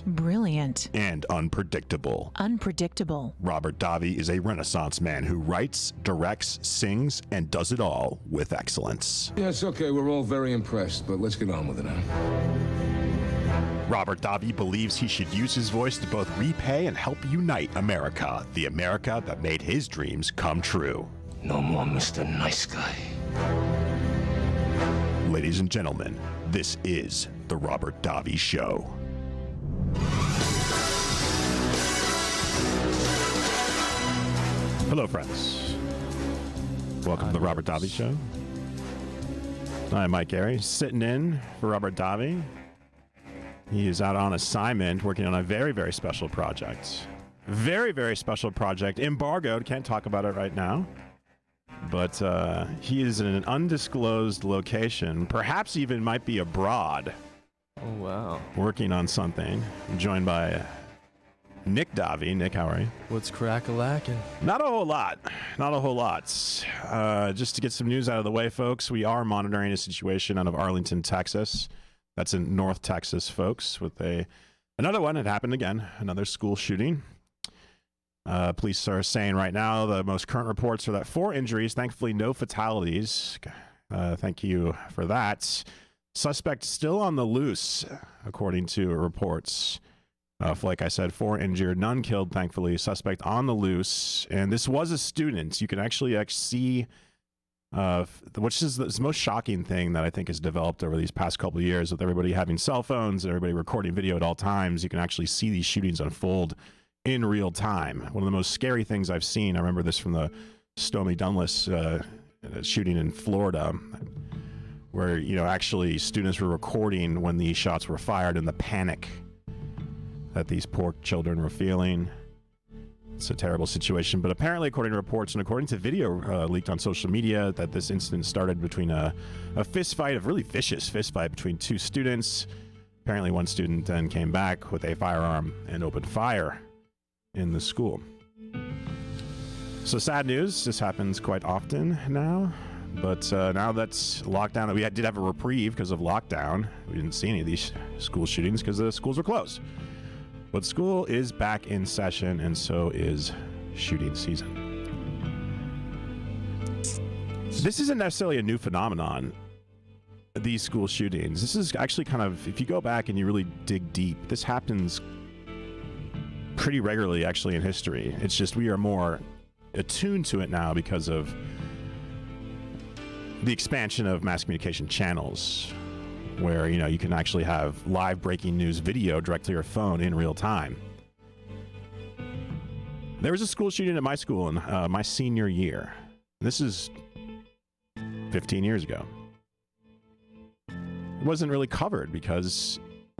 Brilliant. And unpredictable. Unpredictable. Robert Davi is a Renaissance man who writes, directs, sings, and does it all with excellence. Yeah, it's okay. We're all very impressed, but let's get on with it now. Robert Davi believes he should use his voice to both repay and help unite America, the America that made his dreams come true. No more Mr. Nice Guy. Ladies and gentlemen, this is The Robert Davi Show. Hello, friends. Welcome to The Robert Davi Show. I'm Mike Garey, sitting in for Robert Davi. He is out on assignment, working on a very, very special project. Very, very special project. Embargoed, can't talk about it right now. But he is in an undisclosed location, perhaps even might be abroad. Oh, wow. Working on something. I'm joined by Nick Davi. Nick, how are you? What's crack-a-lackin'? Not a whole lot. Not a whole lot. Just to get some news out of the way, folks, we are monitoring a situation out of Arlington, Texas. That's in North Texas, folks, with another one. It happened again, another school shooting. Police are saying right now the most current reports are that 4 injuries, thankfully no fatalities. Thank you for that. Suspect still on the loose, according to reports. Like I said, 4 injured, none killed, thankfully. Suspect on the loose. And this was a student. You can actually see, which is the most shocking thing that I think has developed over these past couple of years with everybody having cell phones and everybody recording video at all times. You can actually see these shootings unfold in real time. One of the most scary things I've seen, I remember this from the Stormy Daniels shooting in Florida, where, actually students were recording when these shots were fired and the panic that these poor children were feeling. It's a terrible situation, but apparently, according to reports and according to video leaked on social media, that this incident started between a fist fight, a really vicious fist fight between 2 students. Apparently, one student then came back with a firearm and opened fire in the school. So sad news. This happens quite often now, but now that's lockdown. We did have a reprieve because of lockdown. We didn't see any of these school shootings because the schools were closed. But school is back in session, and so is shooting season. This isn't necessarily a new phenomenon, these school shootings. This is actually kind of, if you go back and you really dig deep, this happens pretty regularly actually in history. It's just we are more attuned to it now because of the expansion of mass communication channels, where you can actually have live breaking news video directly to your phone in real time. There was a school shooting at my school in my senior year. This is 15 years ago. It wasn't really covered because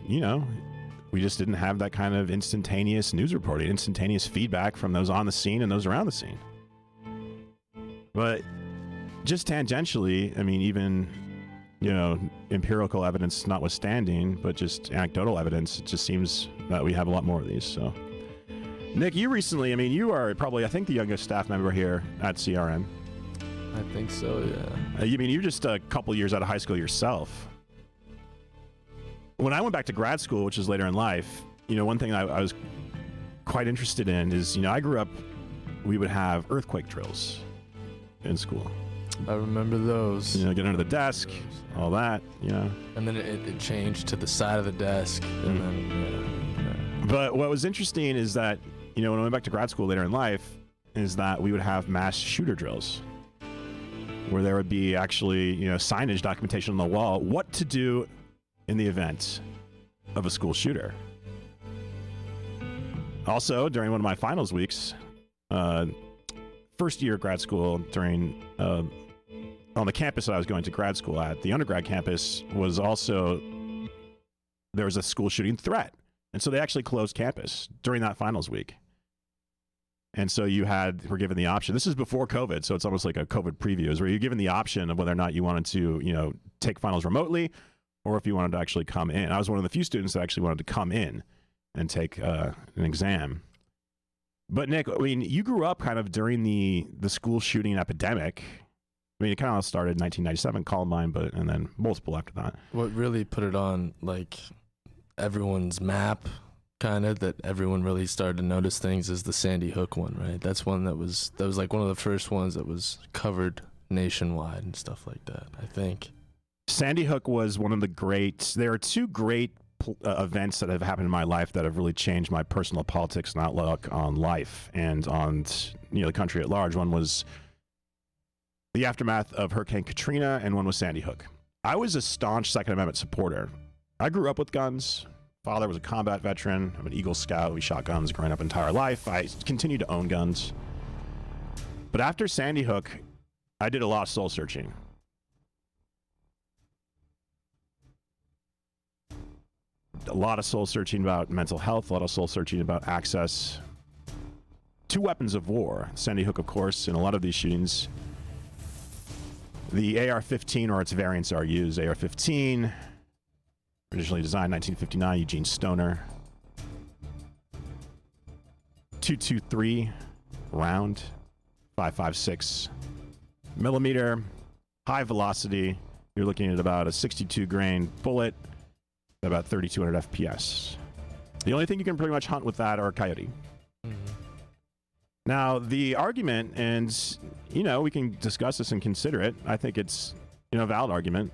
we just didn't have that kind of instantaneous news reporting, instantaneous feedback from those on the scene and those around the scene. But just tangentially, I mean, even, empirical evidence notwithstanding, but just anecdotal evidence, it just seems that we have a lot more of these. So, Nick, you recently, you are probably, I think, the youngest staff member here at CRN. I think so, yeah. You're just a couple years out of high school yourself. When I went back to grad school, which is later in life, one thing I was quite interested in is, I grew up, we would have earthquake drills in school. I remember those. Get under the desk, all that, And then it changed to the side of the desk. And then, But what was interesting is that, when I went back to grad school later in life, is that we would have mass shooter drills where there would be actually, signage documentation on the wall, what to do in the event of a school shooter. Also, during one of my finals weeks, first year of grad school, during on the campus that I was going to grad school at, the undergrad campus was also, there was a school shooting threat. And so they actually closed campus during that finals week. And so we're given the option. This is before COVID, so it's almost like a COVID preview, is where you're given the option of whether or not you wanted to, take finals remotely, or if you wanted to actually come in. I was one of the few students that actually wanted to come in and take an exam. But Nick, you grew up kind of during the school shooting epidemic. It kind of started in 1997, Columbine, and then multiple after that. What really put it on, everyone's map, kind of, that everyone really started to notice things is the Sandy Hook one, right? That's one that was like one of the first ones that was covered nationwide and stuff like that, I think. Sandy Hook was one of the there are two great events that have happened in my life that have really changed my personal politics and outlook on life and on, the country at large. One was the aftermath of Hurricane Katrina, and one was Sandy Hook. I was a staunch Second Amendment supporter. I grew up with guns. Father was a combat veteran. I'm an Eagle Scout. We shot guns growing up entire life. I continued to own guns. But after Sandy Hook, I did a lot of soul searching. A lot of soul searching about mental health, a lot of soul searching about access to weapons of war. Sandy Hook, of course, in a lot of these shootings, the AR-15 or its variants are used. AR-15, originally designed 1959, Eugene Stoner. .223 round, 5.56 millimeter, high velocity. You're looking at about a 62 grain bullet, about 3,200 FPS. The only thing you can pretty much hunt with that are coyote. Now, the argument, and, we can discuss this and consider it. I think it's, a valid argument,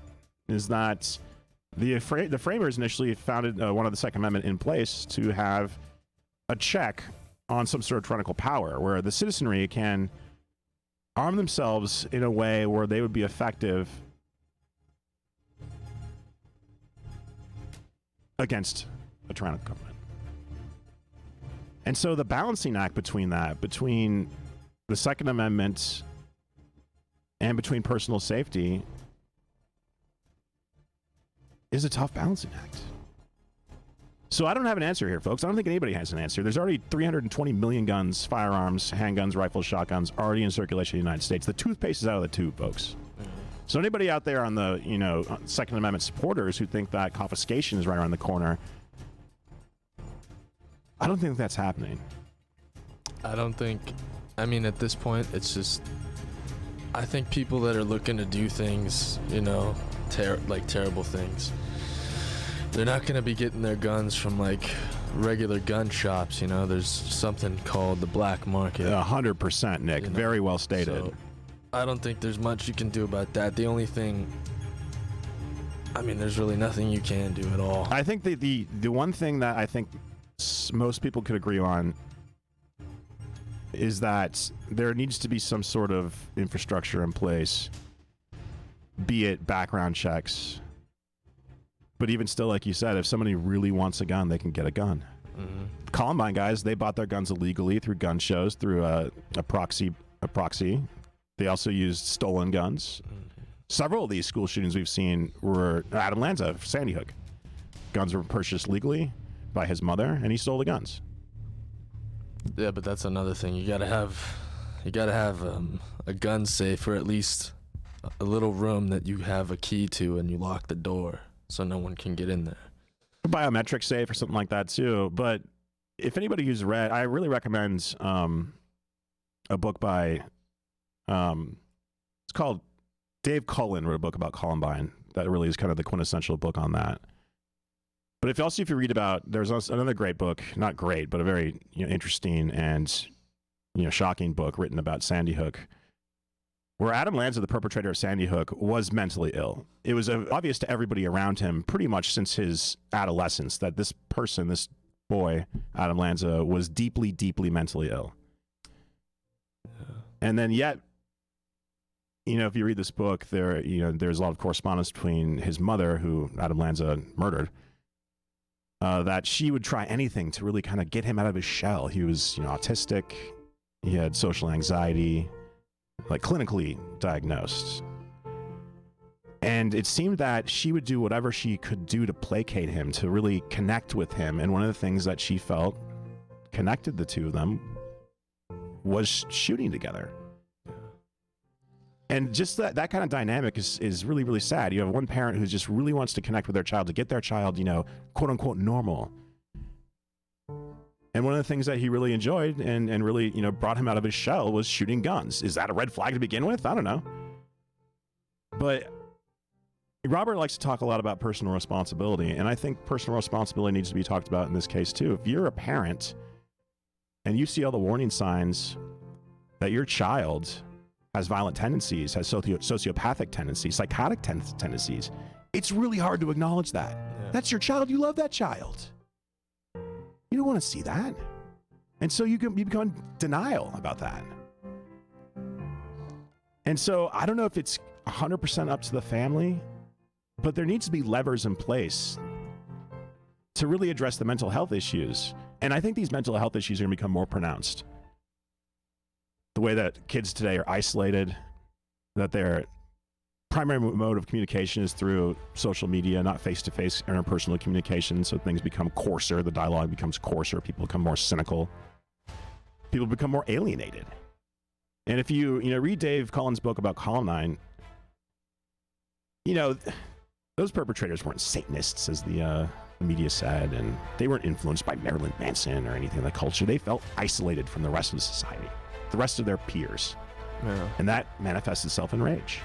is that the framers initially founded one of the Second Amendment in place to have a check on some sort of tyrannical power where the citizenry can arm themselves in a way where they would be effective against a tyrannical government. And so the balancing act between the Second Amendment and between personal safety is a tough balancing act. So I don't have an answer here, folks. I don't think anybody has an answer. There's already 320 million guns, firearms, handguns, rifles, shotguns already in circulation in the United States. The toothpaste is out of the tube, folks. So anybody out there on the, Second Amendment supporters who think that confiscation is right around the corner, I don't think that's happening. At this point, it's just, I think people that are looking to do things, terrible things, they're not going to be getting their guns from regular gun shops. There's something called the black market. 100%, Nick. Very well stated. So I don't think there's much you can do about that. The only thing, there's really nothing you can do at all. I think the one thing that I think most people could agree on is that there needs to be some sort of infrastructure in place, be it background checks. But even still, like you said, if somebody really wants a gun, they can get a gun. Mm-hmm. Columbine guys, they bought their guns illegally through gun shows, through a proxy. They also used stolen guns. Mm-hmm. Several of these school shootings we've seen were Adam Lanza, Sandy Hook. Guns were purchased legally by his mother, and he stole the guns. Yeah, but that's another thing. You gotta have a gun safe, or at least a little room that you have a key to, and you lock the door so no one can get in there. A biometric safe or something like that too. But if anybody who's read, I really recommend a book by it's called Dave Cullen wrote a book about Columbine. That really is kind of the quintessential book on that. But if you read about, there's another great book, not great, but a very interesting and shocking book written about Sandy Hook, where Adam Lanza, the perpetrator of Sandy Hook, was mentally ill. It was obvious to everybody around him pretty much since his adolescence that this boy, Adam Lanza, was deeply, deeply mentally ill. Yeah. And then yet, if you read this book, there's a lot of correspondence between his mother, who Adam Lanza murdered, that she would try anything to really kind of get him out of his shell. He was, autistic. He had social anxiety, clinically diagnosed. And it seemed that she would do whatever she could do to placate him, to really connect with him. And one of the things that she felt connected the two of them was shooting together. And just that kind of dynamic is really, really sad. You have one parent who just really wants to connect with their child, to get their child, quote unquote, normal. And one of the things that he really enjoyed and really, brought him out of his shell was shooting guns. Is that a red flag to begin with? I don't know. But Robert likes to talk a lot about personal responsibility, and I think personal responsibility needs to be talked about in this case too. If you're a parent and you see all the warning signs that your child has violent tendencies, has sociopathic tendencies, psychotic tendencies, it's really hard to acknowledge that. Yeah. That's your child. You love that child. You don't want to see that. And so you become in denial about that. And so I don't know if it's 100% up to the family, but there needs to be levers in place to really address the mental health issues. And I think these mental health issues are going to become more pronounced. The way that kids today are isolated, that their primary mode of communication is through social media, not face-to-face interpersonal communication. So things become coarser, the dialogue becomes coarser, people become more cynical, people become more alienated. And if you read Dave Cullen's book about Columbine, those perpetrators weren't Satanists, as the media said, and they weren't influenced by Marilyn Manson or anything in the culture. They felt isolated from the rest of the society, the rest of their peers. Yeah. And that manifests itself in rage.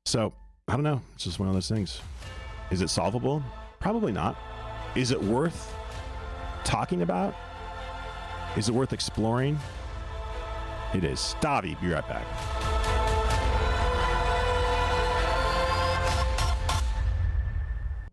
So, I don't know. It's just one of those things. Is it solvable? Probably not. Is it worth talking about? Is it worth exploring? It is. Davi, be right back.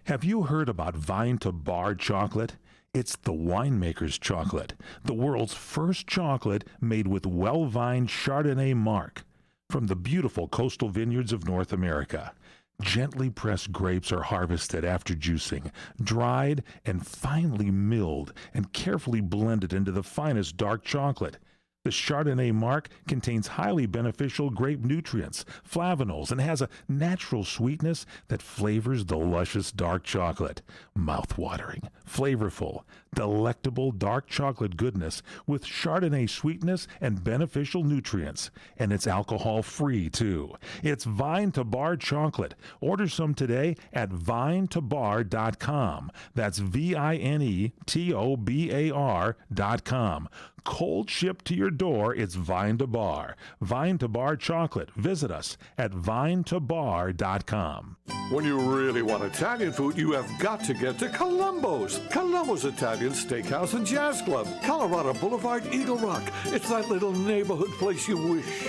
Have you heard about Vine to Bar chocolate? It's the winemaker's chocolate, the world's first chocolate made with well-vined Chardonnay marc from the beautiful coastal vineyards of North America. Gently pressed grapes are harvested after juicing, dried and finely milled and carefully blended into the finest dark chocolate. The Chardonnay marc contains highly beneficial grape nutrients, flavonols, and has a natural sweetness that flavors the luscious dark chocolate. Mouth-watering, flavorful, delectable dark chocolate goodness with Chardonnay sweetness and beneficial nutrients. And it's alcohol-free, too. It's Vine to Bar chocolate. Order some today at vinetobar.com. That's VINETOBAR.com. Cold shipped to your door, it's Vine to Bar. Vine to Bar chocolate. Visit us at vinetobar.com. When you really want Italian food, you have got to get to Columbo's. Columbo's Italian Steakhouse and Jazz Club, Colorado Boulevard, Eagle Rock. It's that little neighborhood place you wish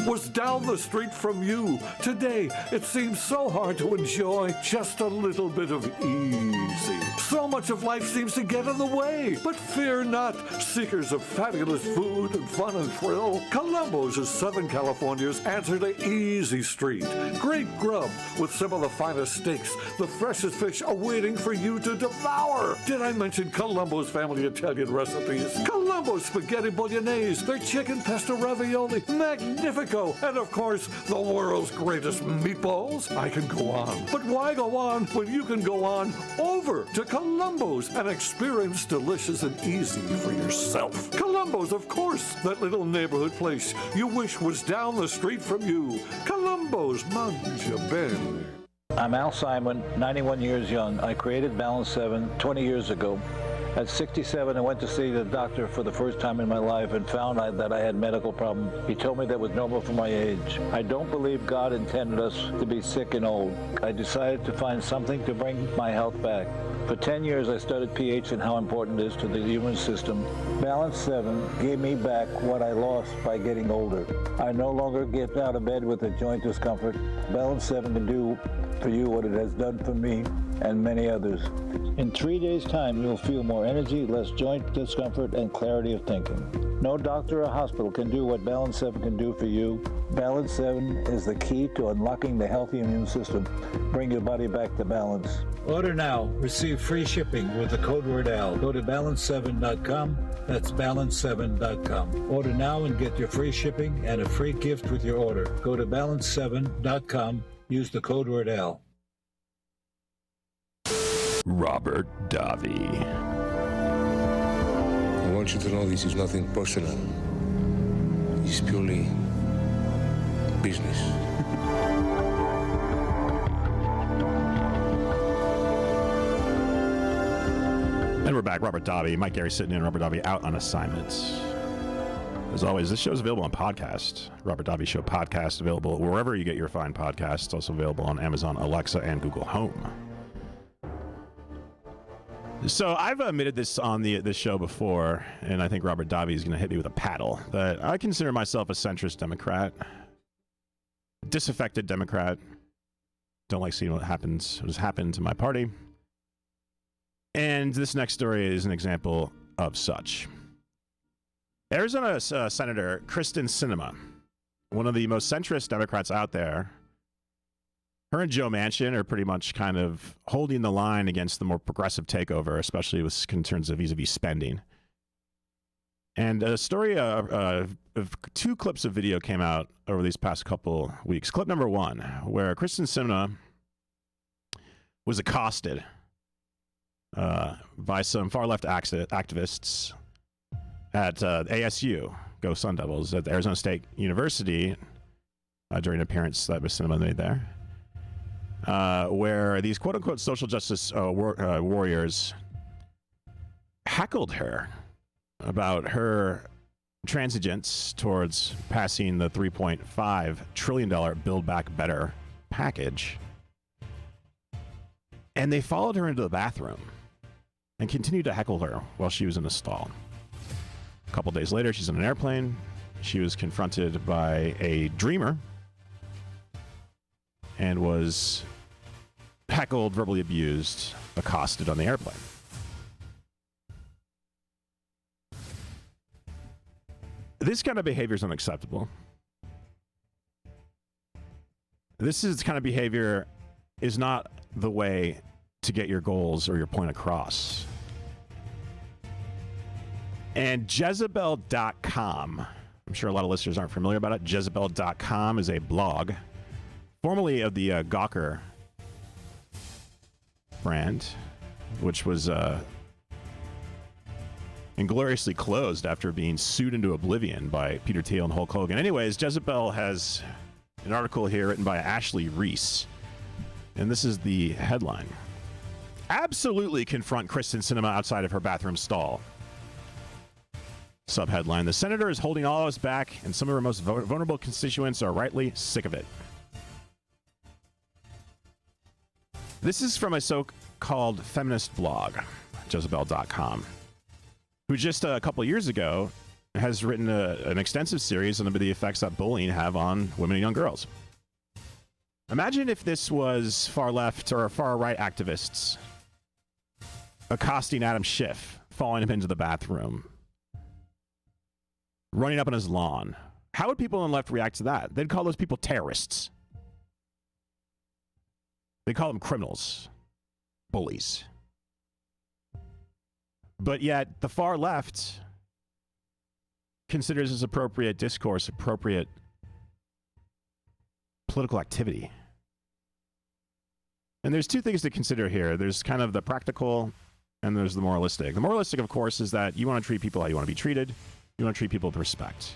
was down the street from you. Today, it seems so hard to enjoy just a little bit of easy. So much of life seems to get in the way. But fear not, seekers of fabulous food and fun and thrill. Columbo's is Southern California's answer to Easy Street. Great grub with some of the finest steaks, the freshest fish awaiting for you to devour. Did I mention Columbo's family Italian recipes? Columbo's spaghetti bolognese, their chicken pesto ravioli, magnifico, and of course, the world's greatest meatballs. I can go on, but why go on when you can go on over to Columbo's and experience delicious and easy for yourself? Columbo's, of course, that little neighborhood place you wish was down the street from you. Columbo's, mangia bene. I'm Al Simon, 91 years young. I created Balance 7 20 years ago. At 67, I went to see the doctor for the first time in my life and found that I had medical problems. He told me that was normal for my age. I don't believe God intended us to be sick and old. I decided to find something to bring my health back. For 10 years, I studied pH and how important it is to the human system. Balance 7 gave me back what I lost by getting older. I no longer get out of bed with a joint discomfort. Balance 7 can do for you what it has done for me and many others. In 3 days' time, you'll feel more energy, less joint discomfort, and clarity of thinking. No doctor or hospital can do what Balance 7 can do for you. Balance 7 is the key to unlocking the healthy immune system. Bring your body back to balance. Order now. Receive free shipping with the code word AL. Go to balance7.com. That's balance7.com. Order now and get your free shipping and a free gift with your order. Go to balance7.com. Use the code word AL. Robert Davi. I want you to know this is nothing personal. It's purely business. And we're back. Robert Davi. Mike Garey sitting in. Robert Davi out on assignment. As always, this show is available on podcast. Robert Davi Show podcast, available wherever you get your fine podcasts. It's also available on Amazon, Alexa, and Google Home. So I've admitted this on this show before, and I think Robert Davi is going to hit me with a paddle, that I consider myself a centrist Democrat, disaffected Democrat. Don't like seeing what has happened to my party. And this next story is an example of such. Arizona Senator Kristen Sinema, one of the most centrist Democrats out there, her and Joe Manchin are pretty much kind of holding the line against the more progressive takeover, especially with concerns of vis-a-vis spending. And a story of two clips of video came out over these past couple weeks. Clip number one, where Kristen Sinema was accosted by some far-left activists at ASU, Go Sun Devils, at Arizona State University during an appearance that Sinema made there, where these quote-unquote social justice warriors heckled her about her transigence towards passing the $3.5 trillion Build Back Better package. And they followed her into the bathroom and continued to heckle her while she was in the stall. A couple days later, she's in an airplane. She was confronted by a dreamer and was heckled, verbally abused, accosted on the airplane. This kind of behavior is unacceptable. This kind of behavior is not the way to get your goals or your point across. And Jezebel.com, I'm sure a lot of listeners aren't familiar about it. Jezebel.com is a blog, formerly of the Gawker brand, which was ingloriously closed after being sued into oblivion by Peter Thiel and Hulk Hogan. Anyways, Jezebel has an article here written by Ashley Reese, and this is the headline. Absolutely confront Kristen Sinema outside of her bathroom stall. Subheadline, the senator is holding all of us back, and some of her most vulnerable constituents are rightly sick of it. This is from a so-called feminist blog, Jezebel.com, who just a couple years ago has written an extensive series on the effects that bullying have on women and young girls. Imagine if this was far-left or far-right activists accosting Adam Schiff, following him into the bathroom, running up on his lawn. How would people on the left react to that? They'd call those people terrorists. They call them criminals, bullies. But yet the far left considers this appropriate discourse, appropriate political activity. And there's two things to consider here. There's kind of the practical and there's the moralistic. The moralistic, of course, is that you want to treat people how you want to be treated. You want to treat people with respect.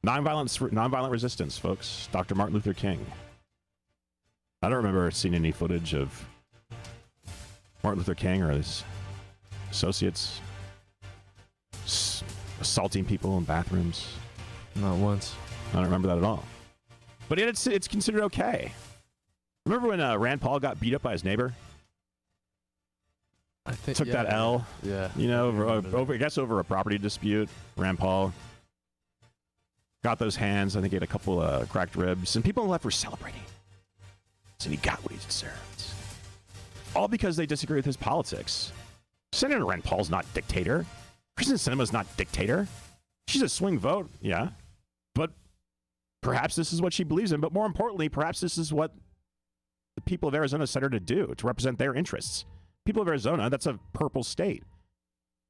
Nonviolent resistance, folks. Dr. Martin Luther King. I don't remember seeing any footage of Martin Luther King or his associates assaulting people in bathrooms. Not once. I don't remember that at all. But yet it's considered okay. Remember when Rand Paul got beat up by his neighbor? I think Took that L. Yeah. You know, over a property dispute. Rand Paul got those hands. I think he had a couple cracked ribs. And people on the left were celebrating. So he got what he deserved. All because they disagree with his politics. Senator Rand Paul's not dictator. Kristen Sinema's not dictator. She's a swing vote, yeah. But perhaps this is what she believes in. But more importantly, perhaps this is what the people of Arizona sent her to do, to represent their interests. People of Arizona, that's a purple state.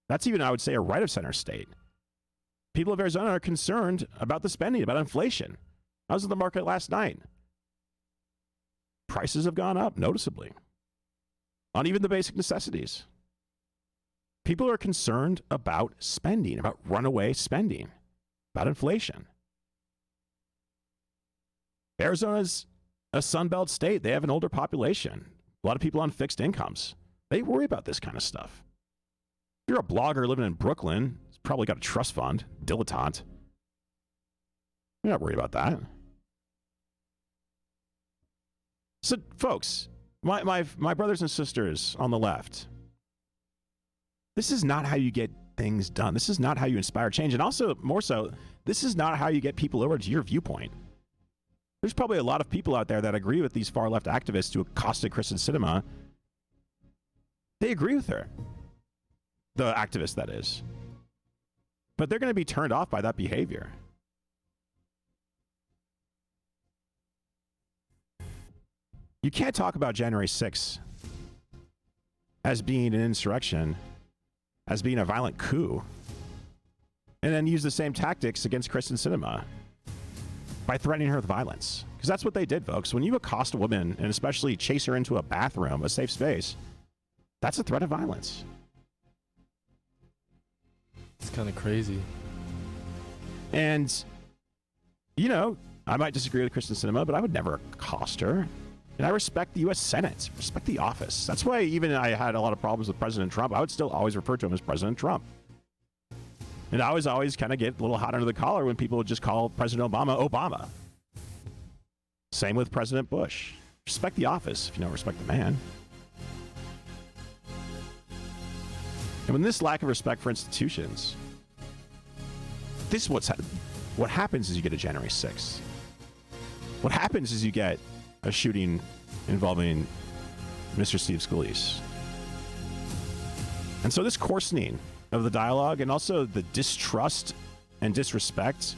That's even, I would say, a right-of-center state. People of Arizona are concerned about the spending, about inflation. I was at the market last night. Prices have gone up noticeably on even the basic necessities. People are concerned about spending, about runaway spending, about inflation. Arizona's a Sunbelt state. They have an older population, a lot of people on fixed incomes. They worry about this kind of stuff. If you're a blogger living in Brooklyn, it's probably got a trust fund. Dilettante. You're not worried about that. So, folks, my brothers and sisters on the left, this is not how you get things done. This is not how you inspire change. And also, more so, this is not how you get people over to your viewpoint. There's probably a lot of people out there that agree with these far-left activists who accosted Kristen Sinema. They agree with her. The activist, that is. But they're going to be turned off by that behavior. You can't talk about January 6th as being an insurrection, as being a violent coup, and then use the same tactics against Kristen Sinema by threatening her with violence. Because that's what they did, folks. When you accost a woman, and especially chase her into a bathroom, a safe space, that's a threat of violence. It's kind of crazy. And, you know, I might disagree with Kristen Sinema, but I would never accost her. And I respect the U.S. Senate, respect the office. That's why even I had a lot of problems with President Trump. I would still always refer to him as President Trump. And I was always kind of get a little hot under the collar when people would just call President Obama, Obama. Same with President Bush. Respect the office if you don't respect the man. And when this lack of respect for institutions, this is what happens is you get a January 6th. What happens is you get a shooting involving Mr. Steve Scalise. And so this coarsening of the dialogue and also the distrust and disrespect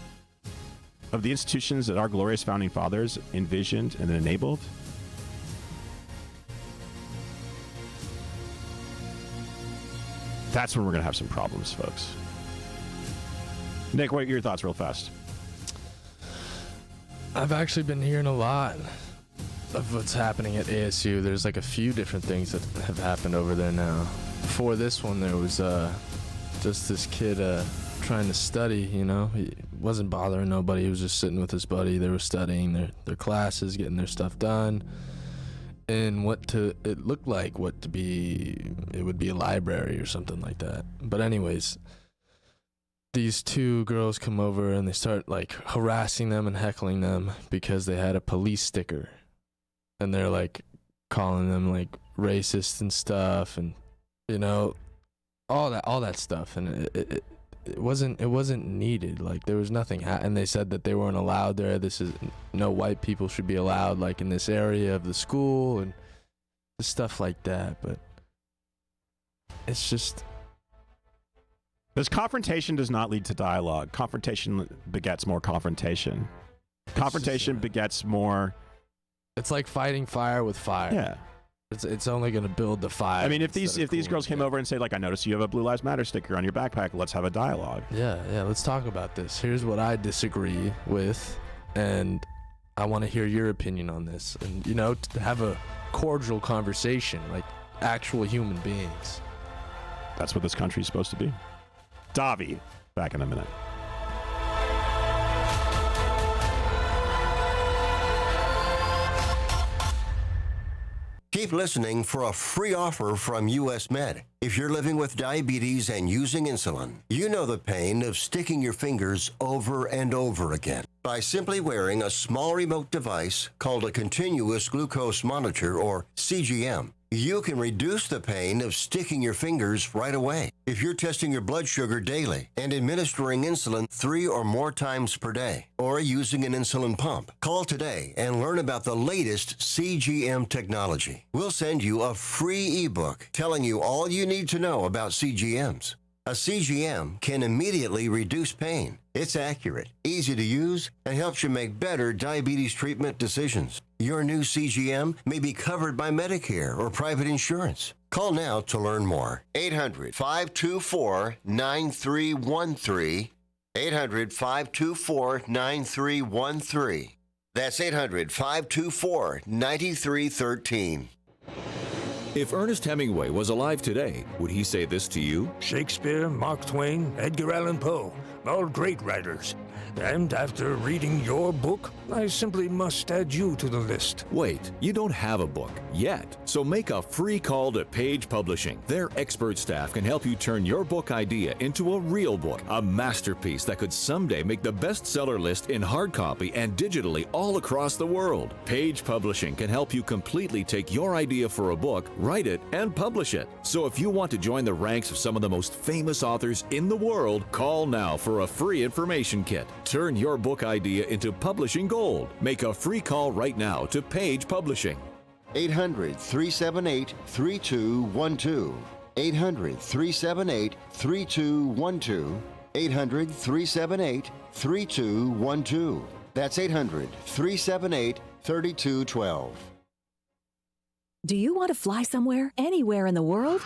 of the institutions that our glorious founding fathers envisioned and enabled, that's when we're going to have some problems, folks. Nick, what are your thoughts real fast? I've actually been hearing a lot of what's happening at ASU. There's like a few different things that have happened over there now. Before this one, there was just this kid trying to study, you know. He wasn't bothering nobody. He was just sitting with his buddy. They were studying their classes, getting their stuff done. And it looked like it would be a library or something like that. But anyways, these two girls come over and they start like harassing them and heckling them because they had a police sticker. And they're like calling them like racist and stuff, and you know, all that stuff. And it wasn't needed. Like there was nothing. And they said that they weren't allowed there. No white people should be allowed like in this area of the school and stuff like that. But it's just, this confrontation does not lead to dialogue. Confrontation begets more confrontation. Confrontation begets more. It's like fighting fire with fire. Yeah. It's only going to build the fire. I mean, if these girls came over and say, like, I noticed you have a Blue Lives Matter sticker on your backpack, let's have a dialogue. Yeah, let's talk about this. Here's what I disagree with, and I want to hear your opinion on this. And, you know, to have a cordial conversation, like actual human beings. That's what this country is supposed to be. Davi, back in a minute. Keep listening for a free offer from US Med. If you're living with diabetes and using insulin, you know the pain of sticking your fingers over and over again. By simply wearing a small remote device called a continuous glucose monitor, or CGM, you can reduce the pain of sticking your fingers right away. If you're testing your blood sugar daily and administering insulin 3 or more times per day, or using an insulin pump, call today and learn about the latest CGM technology. We'll send you a free ebook telling you all you need to know about CGMs. A CGM can immediately reduce pain. It's accurate, easy to use, and helps you make better diabetes treatment decisions. Your new CGM may be covered by Medicare or private insurance. Call now to learn more. 800-524-9313. 800-524-9313. That's 800-524-9313. If Ernest Hemingway was alive today, would he say this to you? Shakespeare, Mark Twain, Edgar Allan Poe. all great writers. And after reading your book, I simply must add you to the list. Wait, you don't have a book yet, so make a free call to Page Publishing. Their expert staff can help you turn your book idea into a real book, a masterpiece that could someday make the bestseller list in hard copy and digitally all across the world. Page Publishing can help you completely take your idea for a book, write it, and publish it. So if you want to join the ranks of some of the most famous authors in the world, call now for a free information kit. Turn your book idea into publishing gold. Make a free call right now to Page Publishing. 800-378-3212. 800-378-3212. 800-378-3212. That's 800-378-3212. Do you want to fly somewhere, anywhere in the world?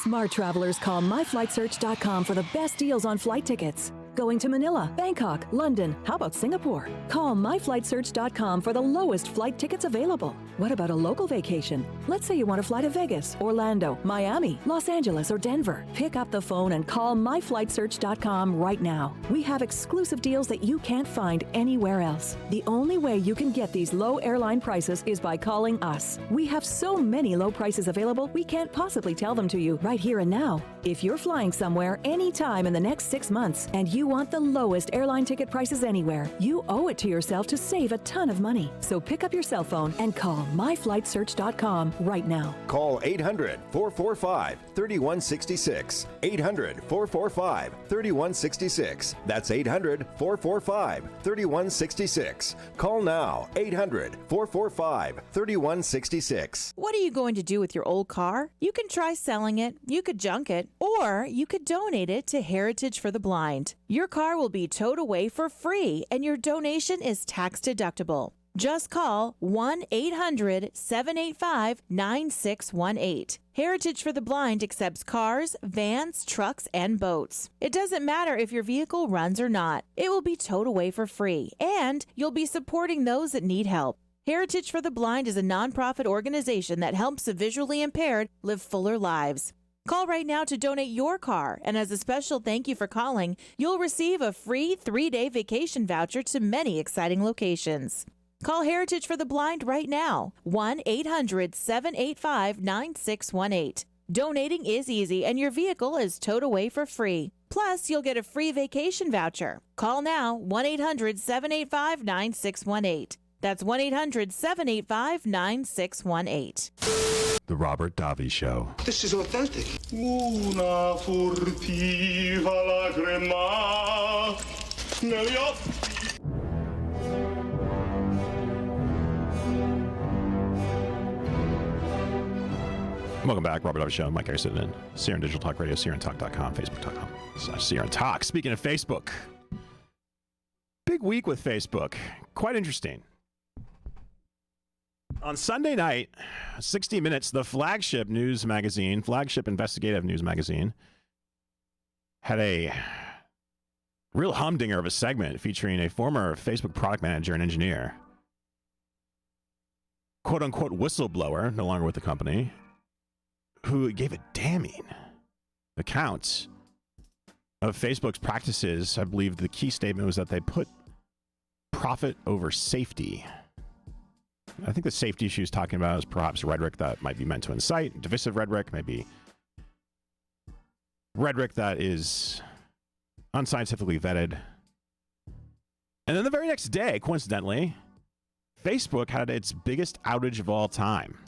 Smart travelers call myflightsearch.com for the best deals on flight tickets. Going to Manila, Bangkok, London, how about Singapore? Call myflightsearch.com for the lowest flight tickets available. What about a local vacation? Let's say you want to fly to Vegas, Orlando, Miami, Los Angeles, or Denver. Pick up the phone and call myflightsearch.com right now. We have exclusive deals that you can't find anywhere else. The only way you can get these low airline prices is by calling us. We have so many low prices available, we can't possibly tell them to you right here and now. If you're flying somewhere anytime in the next 6 months and you want the lowest airline ticket prices anywhere, you owe it to yourself to save a ton of money. So pick up your cell phone and call myflightsearch.com right now. Call 800-445-3166. 800-445-3166. That's 800-445-3166. Call now. 800-445-3166. What are you going to do with your old car? You can try selling it, you could junk it, or you could donate it to Heritage for the Blind. Your car will be towed away for free, and your donation is tax deductible. Just call 1-800-785-9618. Heritage for the Blind accepts cars, vans, trucks, and boats. It doesn't matter if your vehicle runs or not. It will be towed away for free, and you'll be supporting those that need help. Heritage for the Blind is a nonprofit organization that helps the visually impaired live fuller lives. Call right now to donate your car, and as a special thank you for calling, you'll receive a free 3-day vacation voucher to many exciting locations. Call Heritage for the Blind right now, 1-800-785-9618. Donating is easy, and your vehicle is towed away for free. Plus, you'll get a free vacation voucher. Call now, 1-800-785-9618. That's 1-800-785-9618. The Robert Davi Show. This is authentic. Una furtiva lacrima negli occhi. Welcome back, Robert Davi Show. Mike Garey sitting in. Sierra Digital Talk Radio, SierraTalk.com, Facebook.com/Sierra Talk. Speaking of Facebook, big week with Facebook. Quite interesting. On Sunday night, 60 Minutes, the flagship investigative news magazine, had a real humdinger of a segment featuring a former Facebook product manager and engineer, quote-unquote whistleblower, no longer with the company, who gave a damning account of Facebook's practices. I believe the key statement was that they put profit over safety. I think the safety issue he's talking about is perhaps rhetoric that might be meant to incite, divisive rhetoric, maybe rhetoric that is unscientifically vetted. And then the very next day, coincidentally, Facebook had its biggest outage of all time.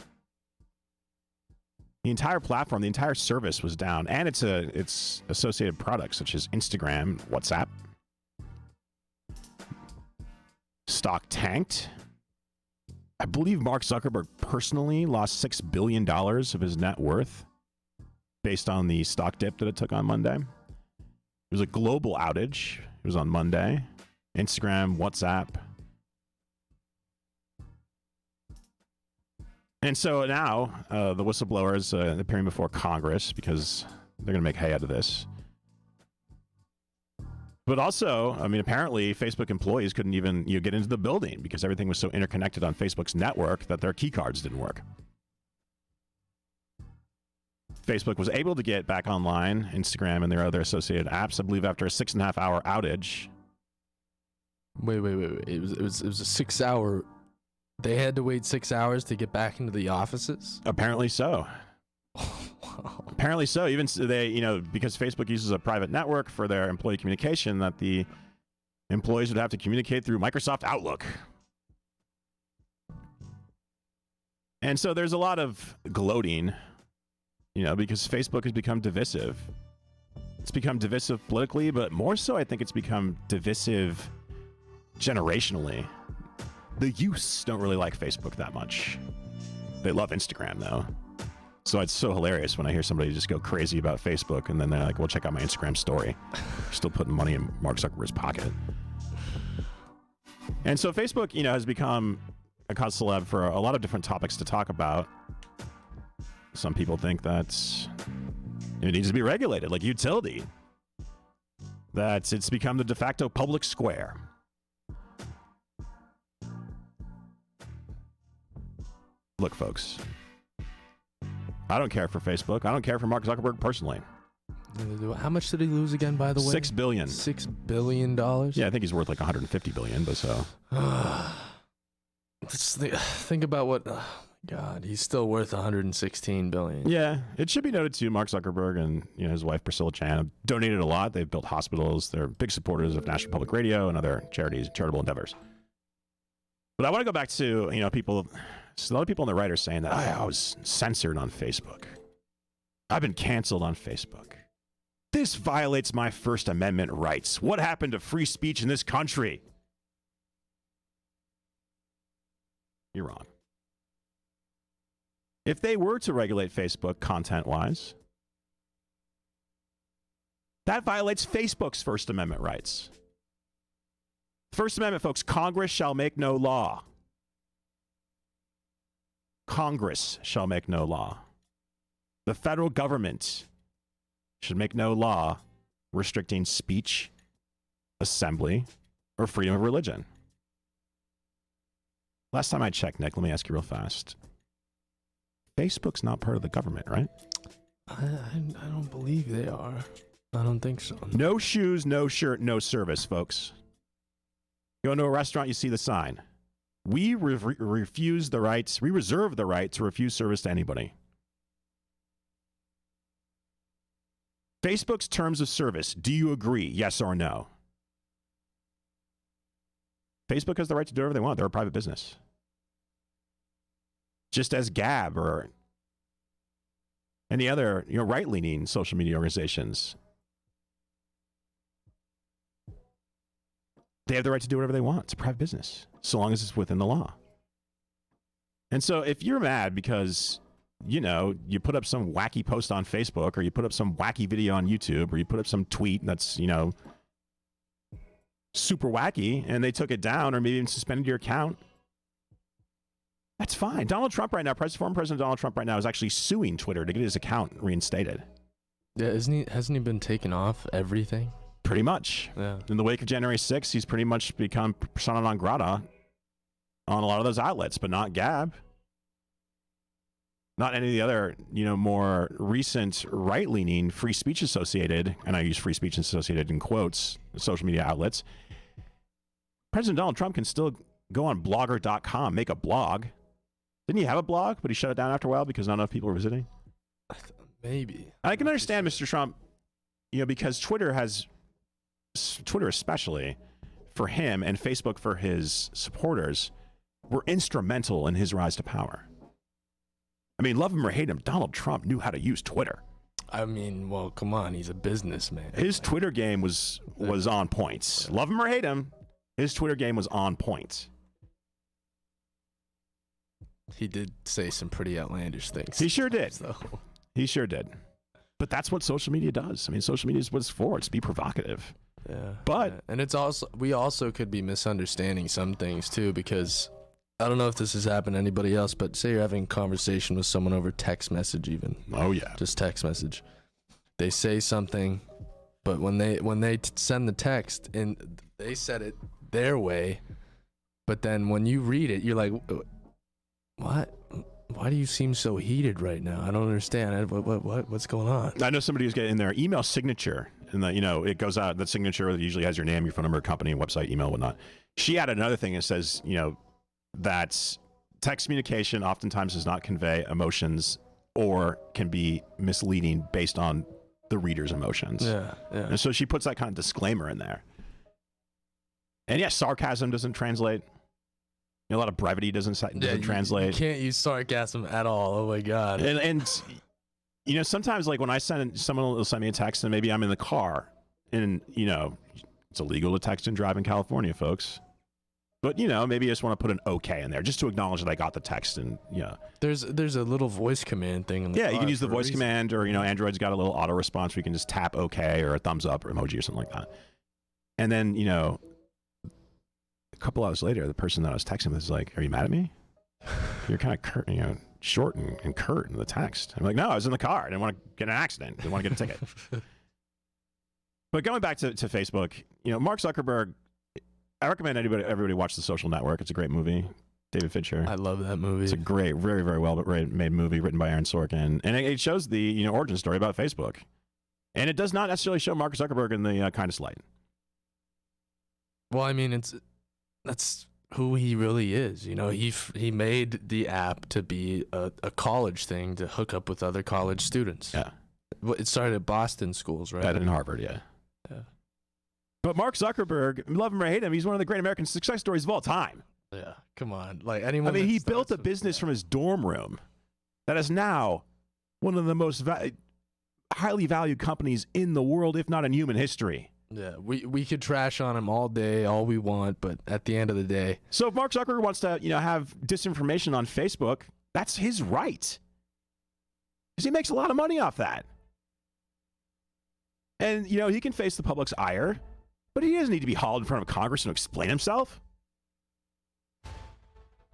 The entire platform, the entire service was down, and its associated products such as Instagram, WhatsApp. Stock tanked. I believe Mark Zuckerberg personally lost $6 billion of his net worth based on the stock dip that it took on Monday. It was a global outage. It was on Monday. Instagram, WhatsApp. And so now the whistleblowers appearing before Congress because they're going to make hay out of this. But also, I mean, apparently Facebook employees couldn't even get into the building because everything was so interconnected on Facebook's network that their key cards didn't work. Facebook was able to get back online, Instagram and their other associated apps, I believe, after a 6.5-hour outage. Wait. It was a 6 hour. They had to wait 6 hours to get back into the offices? Apparently so. Wow. Apparently so. Even they, because Facebook uses a private network for their employee communication, that the employees would have to communicate through Microsoft Outlook. And so there's a lot of gloating, because Facebook has become divisive. It's become divisive politically, but more so I think it's become divisive generationally. The youths don't really like Facebook that much. They love Instagram, though. So it's so hilarious when I hear somebody just go crazy about Facebook, and then they're like, well, check out my Instagram story. Still putting money in Mark Zuckerberg's pocket. And so Facebook, has become a cause celeb for a lot of different topics to talk about. Some people think that it needs to be regulated, like utility. That it's become the de facto public square. Look, folks, I don't care for Facebook. I don't care for Mark Zuckerberg personally. How much did he lose again, by the way? $6 billion. $6 billion? Yeah, I think he's worth like $150 billion, but so. Think about what... Oh, God, he's still worth $116 billion. Yeah, it should be noted, too, Mark Zuckerberg and his wife, Priscilla Chan, have donated a lot. They've built hospitals. They're big supporters of National Public Radio and other charitable endeavors. But I want to go back to, people... So a lot of people in the right are saying that I was censored on Facebook. I've been canceled on Facebook. This violates my First Amendment rights. What happened to free speech in this country? You're wrong. If they were to regulate Facebook content-wise, that violates Facebook's First Amendment rights. First Amendment, folks, Congress shall make no law. Congress shall make no law. The federal government should make no law restricting speech, assembly, or freedom of religion. Last time I checked, Nick, let me ask you real fast. Facebook's not part of the government, right? I don't believe they are. I don't think so. No shoes, no shirt, no service, folks. Go into a restaurant, you see the sign. We reserve the right to refuse service to anybody. Facebook's terms of service, do you agree? Yes or no? Facebook has the right to do whatever they want. They're a private business. Just as Gab or any other right-leaning social media organizations, they have the right to do whatever they want. It's a private business, so long as it's within the law. And so if you're mad because, you put up some wacky post on Facebook, or you put up some wacky video on YouTube, or you put up some tweet that's, super wacky, and they took it down or maybe even suspended your account, that's fine. Donald Trump right now, former President Donald Trump right now is actually suing Twitter to get his account reinstated. Yeah, hasn't he been taking off everything? Pretty much. Yeah. In the wake of January 6th, he's pretty much become persona non grata on a lot of those outlets, but not Gab. Not any of the other, more recent right-leaning free speech associated, and I use free speech associated in quotes, social media outlets. President Donald Trump can still go on blogger.com, make a blog. Didn't he have a blog, but he shut it down after a while because not enough people were visiting? Maybe. I can understand Mr. Trump, because Twitter especially, for him, and Facebook for his supporters, were instrumental in his rise to power. I mean, love him or hate him, Donald Trump knew how to use Twitter. I mean, well, come on, he's a businessman. His Twitter game was on point. Love him or hate him, his Twitter game was on point. He did say some pretty outlandish things. He sure did. He sure did. But that's what social media does. I mean, social media is what it's for. It's to be provocative. Yeah. But and it's also, we also could be misunderstanding some things too, because I don't know if this has happened to anybody else, but say you're having a conversation with someone over text message even. Oh yeah. Just text message. They say something, but when they send the text and they said it their way, but then when you read it, you're like, what? Why do you seem so heated right now? I don't understand. What's going on? I know somebody who's getting their email signature, and it goes out. The signature usually has your name, your phone number, company, website, email, whatnot. She added another thing that says, that text communication oftentimes does not convey emotions or can be misleading based on the reader's emotions. Yeah. And so she puts that kind of disclaimer in there. And yeah, sarcasm doesn't translate. A lot of brevity doesn't translate. You can't use sarcasm at all. Oh my God. And sometimes like when someone will send me a text and maybe I'm in the car and, it's illegal to text and drive in California, folks. But, maybe I just want to put an okay in there just to acknowledge that I got the text and, There's a little voice command thing in the car. You can use the voice command or, Android's got a little auto response where you can just tap okay or a thumbs up or emoji or something like that. And then, a couple hours later, the person that I was texting was like, "Are you mad at me? You're kind of short and curt in the text." I'm like, "No, I was in the car. I didn't want to get in an accident. I didn't want to get a ticket." But going back to Facebook, Mark Zuckerberg, I recommend everybody watch The Social Network. It's a great movie. David Fincher. I love that movie. It's a great, very, very well made movie written by Aaron Sorkin, and it shows the origin story about Facebook, and it does not necessarily show Mark Zuckerberg in the kindest light. Well, I mean, that's who he really is. He made the app to be a college thing to hook up with other college students. Yeah. It started at Boston schools, right? And Harvard, yeah. But Mark Zuckerberg, love him or hate him, he's one of the great American success stories of all time. Yeah, come on. Like anyone. I mean, he built a business from his dorm room that is now one of the most highly valued companies in the world, if not in human history. Yeah, we could trash on him all day, all we want, but at the end of the day. So if Mark Zuckerberg wants to, have disinformation on Facebook, that's his right. Because he makes a lot of money off that. And, he can face the public's ire, but he doesn't need to be hauled in front of Congress and explain himself.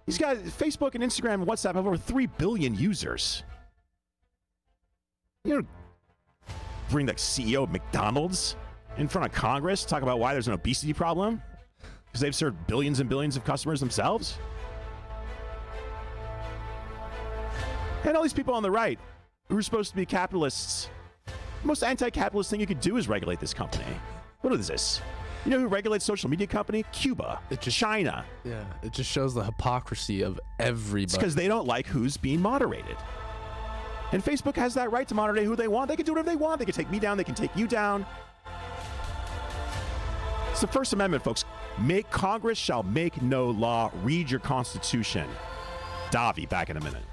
He's got Facebook and Instagram and WhatsApp have over 3 billion users. Bring the CEO of McDonald's in front of Congress, talk about why there's an obesity problem because they've served billions and billions of customers themselves. And all these people on the right who are supposed to be capitalists. The most anti-capitalist thing you could do is regulate this company. What is this? You know who regulates social media company? Cuba. China. Yeah, it just shows the hypocrisy of everybody. It's because they don't like who's being moderated. And Facebook has that right to moderate who they want. They can do whatever they want. They can take me down. They can take you down. It's the First Amendment, folks. Congress shall make no law. Read your Constitution. Davi, back in a minute.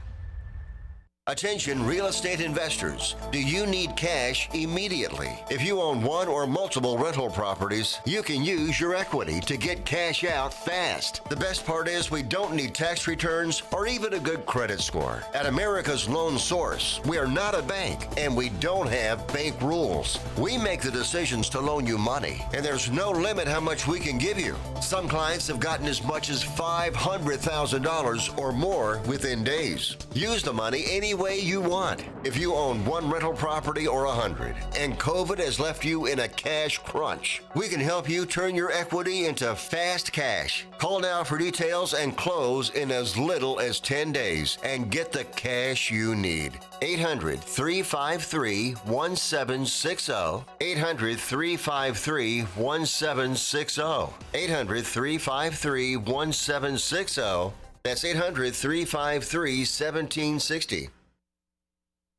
Attention real estate investors. Do you need cash immediately? If you own one or multiple rental properties, you can use your equity to get cash out fast. The best part is we don't need tax returns or even a good credit score. At America's Loan Source, we are not a bank and we don't have bank rules. We make the decisions to loan you money and there's no limit how much we can give you. Some clients have gotten as much as $500,000 or more within days. Use the money any way you want. If you own one rental property or 100 and COVID has left you in a cash crunch, we can help you turn your equity into fast cash. Call now for details and close in as little as 10 days and get the cash you need. 800-353-1760. 800-353-1760. 800-353-1760. That's 800-353-1760.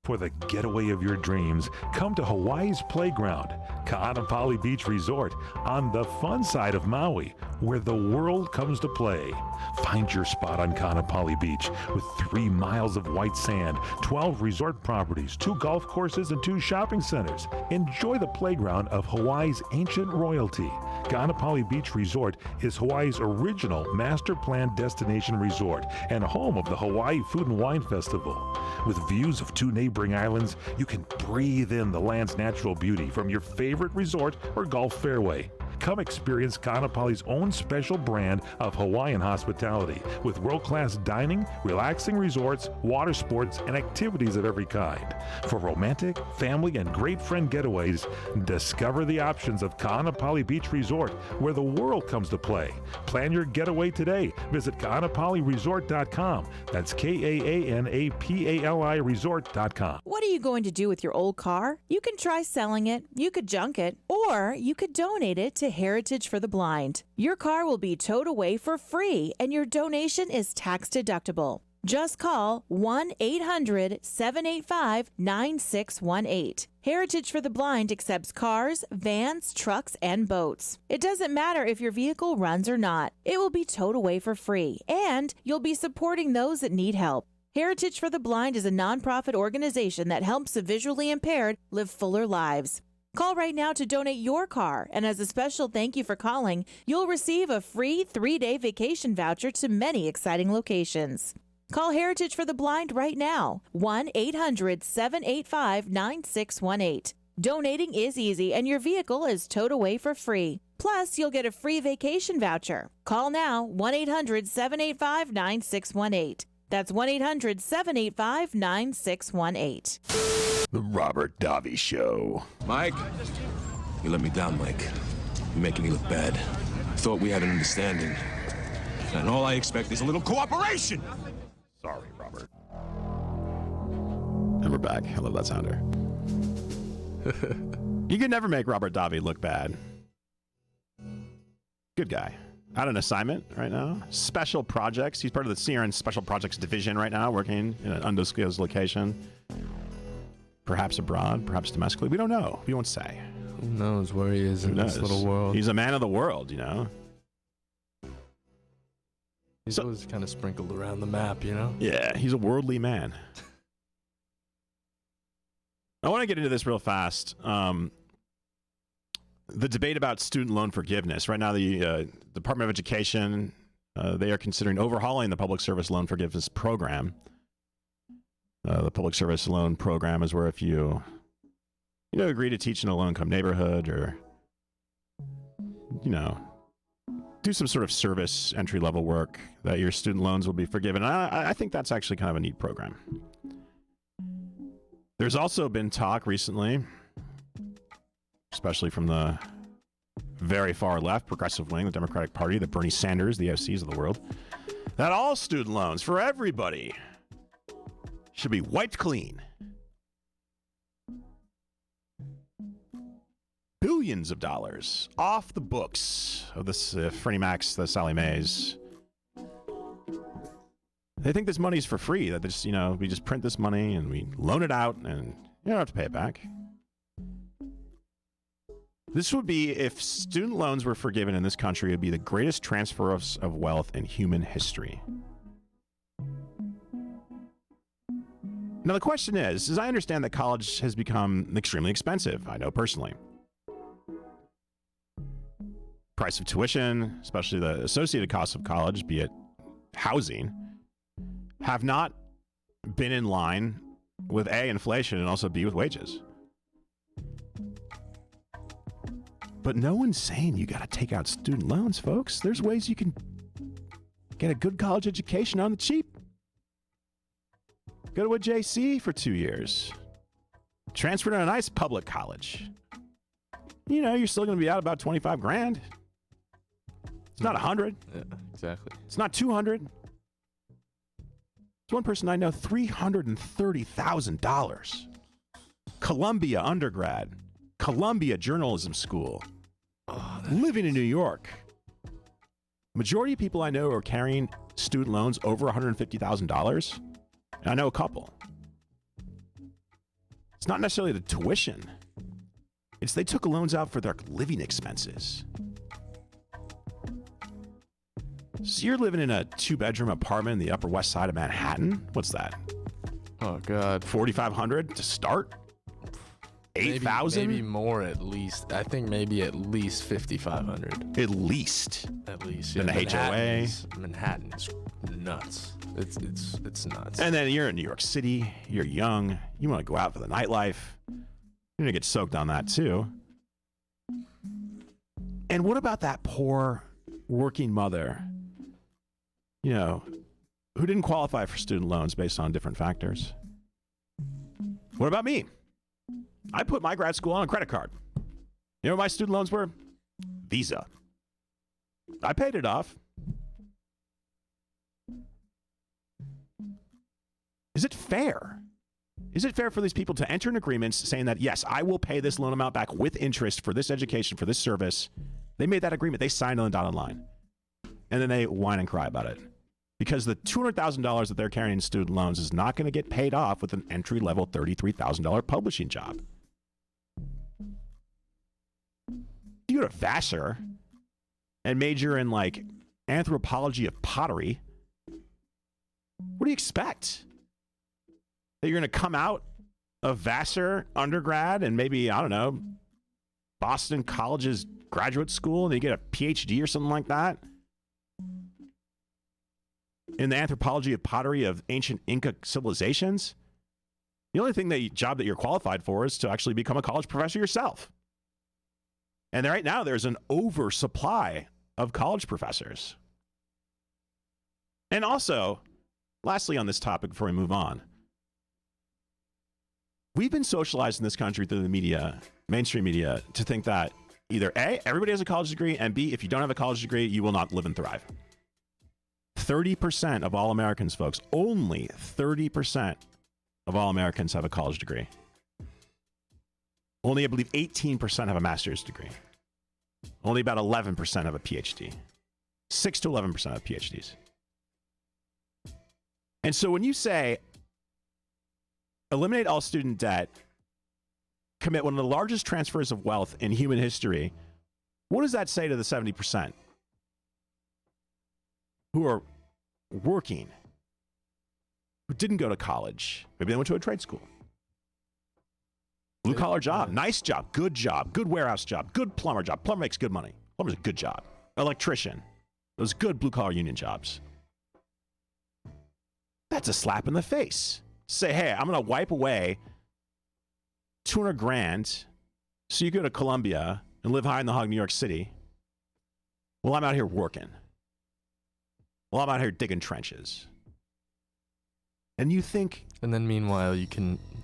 For the getaway of your dreams, come to Hawaii's Playground, Ka'anapali Beach Resort, on the fun side of Maui, where the world comes to play. Find your spot on Ka'anapali Beach with 3 miles of white sand, 12 resort properties, 2 golf courses, and 2 shopping centers. Enjoy the playground of Hawaii's ancient royalty. Ka'anapali Beach Resort is Hawaii's original master planned destination resort and home of the Hawaii Food and Wine Festival. With views of 2 neighboring islands, you can breathe in the land's natural beauty from your favorite resort or golf fairway. Come experience Kaanapali's own special brand of Hawaiian hospitality with world-class dining, relaxing resorts, water sports, and activities of every kind. For romantic, family, and great friend getaways, discover the options of Kaanapali Beach Resort, where the world comes to play. Plan your getaway today. Visit KaanapaliResort.com. That's KAANAPALI Resort.com. What are you going to do with your old car? You can try selling it, you could junk it, or you could donate it to Heritage for the Blind. Your car will be towed away for free, and your donation is tax deductible. Just call 1-800-785-9618. Heritage for the Blind accepts cars, vans, trucks, and boats. It doesn't matter if your vehicle runs or not. It will be towed away for free, and you'll be supporting those that need help. Heritage for the Blind is a nonprofit organization that helps the visually impaired live fuller lives. Call right now to donate your car, and as a special thank you for calling, you'll receive a free 3-day vacation voucher to many exciting locations. Call Heritage for the Blind right now, 1-800-785-9618. Donating is easy, and your vehicle is towed away for free. Plus, you'll get a free vacation voucher. Call now, 1-800-785-9618. That's 1-800-785-9618. The Robert Davi Show. Mike? You let me down, Mike. You're making me look bad. Thought we had an understanding. And all I expect is a little cooperation! Sorry, Robert. And we're back. I love that sounder. You can never make Robert Davi look bad. Good guy. Out on assignment right now. Special projects. He's part of the CRN Special Projects Division right now, working in an undisclosed location. Perhaps abroad, perhaps domestically. We don't know. We won't say. Who knows where he is in this little world? He's a man of the world, you know? He's always kind of sprinkled around the map, you know? Yeah, he's a worldly man. I want to get into this real fast. The debate about student loan forgiveness. Right now, the Department of Education, they are considering overhauling the public service loan forgiveness program. The public service loan program is where if you agree to teach in a low-income neighborhood or, do some sort of service entry-level work, that your student loans will be forgiven. I think that's actually kind of a neat program. There's also been talk recently, especially from the very far left, progressive wing, the Democratic Party, the Bernie Sanders, the OCs of the world, that all student loans for everybody should be wiped clean. Billions of dollars off the books of this Freddie Mac's, the Sallie Mae's. They think this money's for free, that this, we just print this money and we loan it out and you don't have to pay it back. This would be, if student loans were forgiven in this country, it would be the greatest transfer of wealth in human history. Now, the question is I understand that college has become extremely expensive. I know personally. Price of tuition, especially the associated costs of college, be it housing, have not been in line with A, inflation, and also B, with wages. But no one's saying you got to take out student loans, folks. There's ways you can get a good college education on the cheap. Go to a JC for 2 years. Transfer to a nice public college. You're still going to be out about 25 grand. It's not 100. Yeah, exactly. It's not 200. There's one person I know, $330,000. Columbia undergrad. Columbia Journalism School. Living in New York. Majority of people I know are carrying student loans over $150,000. And I know a couple. It's not necessarily the tuition. It's they took loans out for their living expenses. So you're living in a 2-bedroom apartment in the Upper West Side of Manhattan. What's that? Oh, God. $4,500 to start? $8,000? Maybe more at least. I think maybe at least $5,500. At least. At least. Then Yeah, the HOA. Manhattan's nuts. It's nuts. And then you're in New York City. You're young. You want to go out for the nightlife. You're going to get soaked on that too. And what about that poor working mother, you know, who didn't qualify for student loans based on different factors? What about me? I put my grad school on a credit card. You know what my student loans were? Visa. I paid it off. Is it fair? Is it fair for these people to enter an agreement saying that, yes, I will pay this loan amount back with interest for this education, for this service? They made that agreement. They signed on the dotted line. And then they whine and cry about it. Because the $200,000 that they're carrying in student loans is not going to get paid off with an entry-level $33,000 publishing job. You go to Vassar and major in, like, anthropology of pottery. What do you expect? That you're going to come out of Vassar undergrad and maybe, I don't know, Boston College's graduate school and you get a PhD or something like that? In the anthropology of pottery of ancient Inca civilizations? The only job that you're qualified for is to actually become a college professor yourself. And right now, there's an oversupply of college professors. And also, lastly on this topic before we move on, we've been socialized in this country through the media, mainstream media, to think that either A, everybody has a college degree, and B, if you don't have a college degree, you will not live and thrive. 30% of all Americans, folks, only 30% of all Americans have a college degree. Only, I believe, 18% have a master's degree. Only about 11% have a PhD. 6 to 11% have PhDs. And so when you say, eliminate all student debt, commit one of the largest transfers of wealth in human history, what does that say to the 70% who are working, who didn't go to college? Maybe they went to a trade school. Blue collar job, nice job, good warehouse job, good plumber job. Plumber makes good money. Plumber's a good job. Electrician, those good blue collar union jobs. That's a slap in the face. Say, hey, I'm going to wipe away $200,000 so you go to Columbia and live high in the hog, New York City. Well, I'm out here working. Well, I'm out here digging trenches. And you think... And then meanwhile,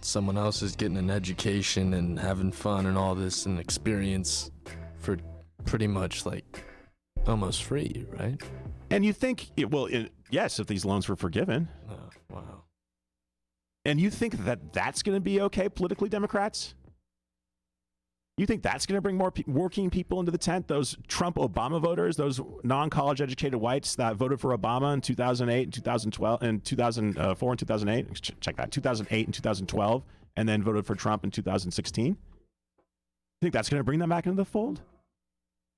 someone else is getting an education and having fun and all this and experience for pretty much like almost free, right? And you think, yes, if these loans were forgiven. Oh, wow. And you think that that's going to be okay politically, Democrats? You think that's going to bring more working people into the tent? Those Trump-Obama voters, those non-college educated whites that voted for Obama in 2008 and 2012 and 2004 and 2008. Check that, 2008 and 2012, and then voted for Trump in 2016. You think that's going to bring them back into the fold?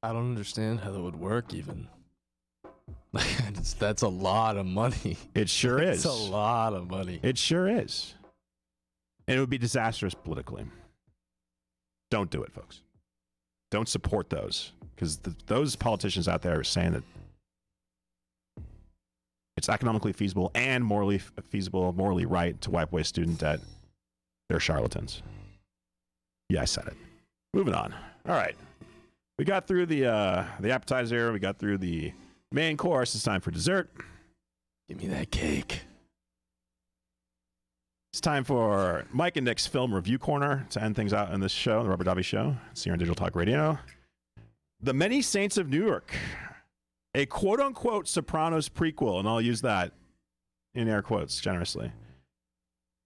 I don't understand how that would work even. That's a lot of money. It sure is. It's a lot of money. It sure is. And it would be disastrous politically. Don't do it, folks. Don't support those, because those politicians out there are saying that it's economically feasible and morally feasible, morally right to wipe away student debt. They're charlatans. Yeah, I said it. Moving on. All right. We got through the appetizer. We got through the main course. It's time for dessert. Give me that cake. It's time for Mike and Nick's Film Review Corner to end things out in this show, the Robert Davi Show. It's here on Digital Talk Radio. The Many Saints of Newark, a quote-unquote Sopranos prequel, and I'll use that in air quotes generously,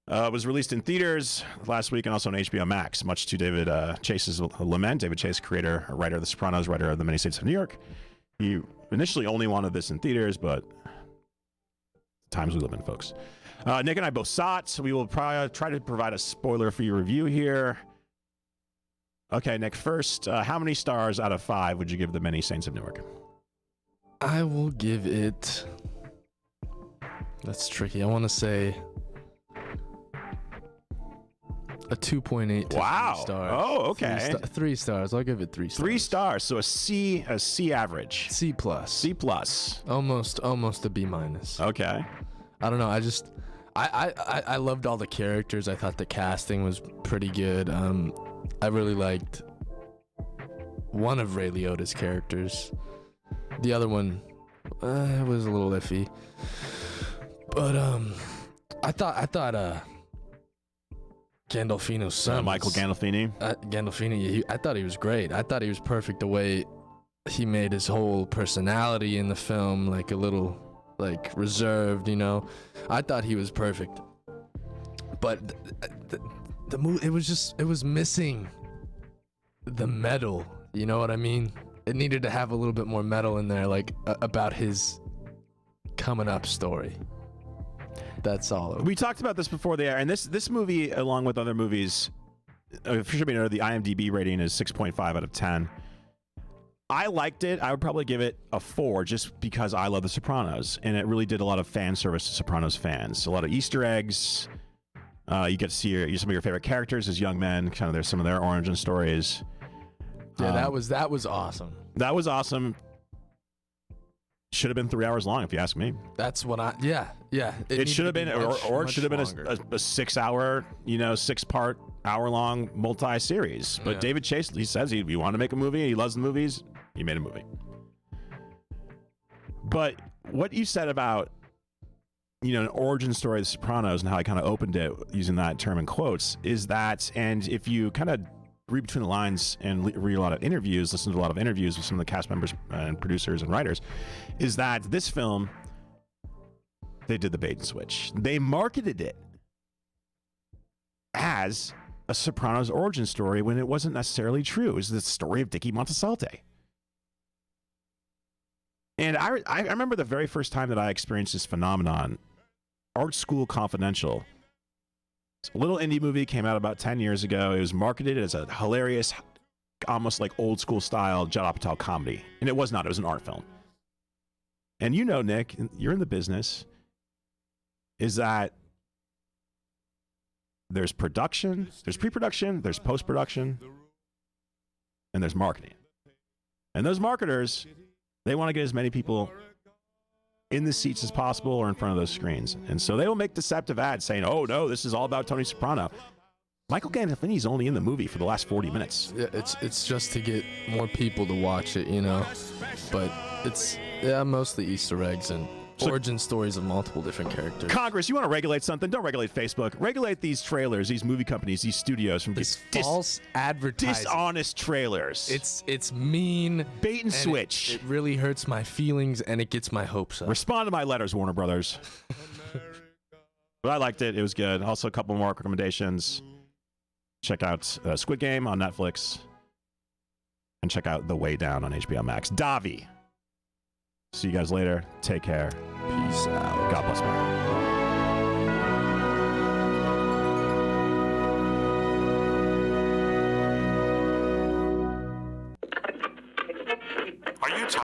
was released in theaters last week and also on HBO Max, much to David Chase's lament. David Chase, creator, writer of The Sopranos, writer of The Many Saints of New York. He initially only wanted this in theaters, but times we live in, folks. Nick and I both saw it, so we will probably try to provide a spoiler-free review here. Okay, Nick, first, how many stars out of 5 would you give The Many Saints of Newark? I will give it... That's tricky. I want to say a 2.8 to 3 stars. Oh, okay. 3 stars. I'll give it 3 stars. 3 stars, so a C average. C plus. C plus. Almost a B minus. Okay. I don't know. I loved all the characters. I thought the casting was pretty good. I really liked one of Ray Liotta's characters. The other one was a little iffy. But I thought Gandolfino's son, Michael Gandolfini. I thought he was great. I thought he was perfect the way he made his whole personality in the film, like a little like reserved, you know. I thought he was perfect. But the movie, it was missing the metal, you know what I mean? It needed to have a little bit more metal in there, like about his coming up story. That's all. We talked about this before the air, and this movie, along with other movies, for sure, the IMDb rating is 6.5 out of 10. I liked it. I would probably give it a 4 just because I love The Sopranos, and it really did a lot of fan service to Sopranos fans. A lot of Easter eggs. You get to see some of your favorite characters as young men. Kind of there's some of their origin stories. Yeah, that was awesome. That was awesome. Should have been 3 hours long, if you ask me. That's what yeah. It should have been, or it should have been a 6 hour, 6-part, hour-long multi-series. But David Chase, he says he wanted to make a movie. He loves the movies. He made a movie. But what you said about, an origin story of The Sopranos and how I kind of opened it using that term in quotes is that, and if you kind of read between the lines and read a lot of interviews, listen to a lot of interviews with some of the cast members and producers and writers, is that this film, they did the bait and switch. They marketed it as a Sopranos origin story when it wasn't necessarily true. It was the story of Dickie Montesalte. And I remember the very first time that I experienced this phenomenon, Art School Confidential. It's a little indie movie, came out about 10 years ago. It was marketed as a hilarious, almost like old school style Judd Apatow comedy. And it was not, it was an art film. And Nick, you're in the business, is that there's production, there's pre-production, there's post-production, and there's marketing. And those marketers, they want to get as many people in the seats as possible or in front of those screens. And so they will make deceptive ads saying, oh, no, this is all about Tony Soprano. Michael Gandolfini's only in the movie for the last 40 minutes. Yeah, it's just to get more people to watch it, But it's, mostly Easter eggs and origin stories of multiple different characters. Congress, you want to regulate something? Don't regulate Facebook. Regulate these trailers, these movie companies, these studios from these false advertising. Dishonest trailers. It's mean. Bait and switch. It really hurts my feelings and it gets my hopes up. Respond to my letters, Warner Brothers. But I liked it. It was good. Also, a couple more recommendations. Check out Squid Game on Netflix. And check out The Way Down on HBO Max. Davi. See you guys later. Take care. Peace out. God bless America.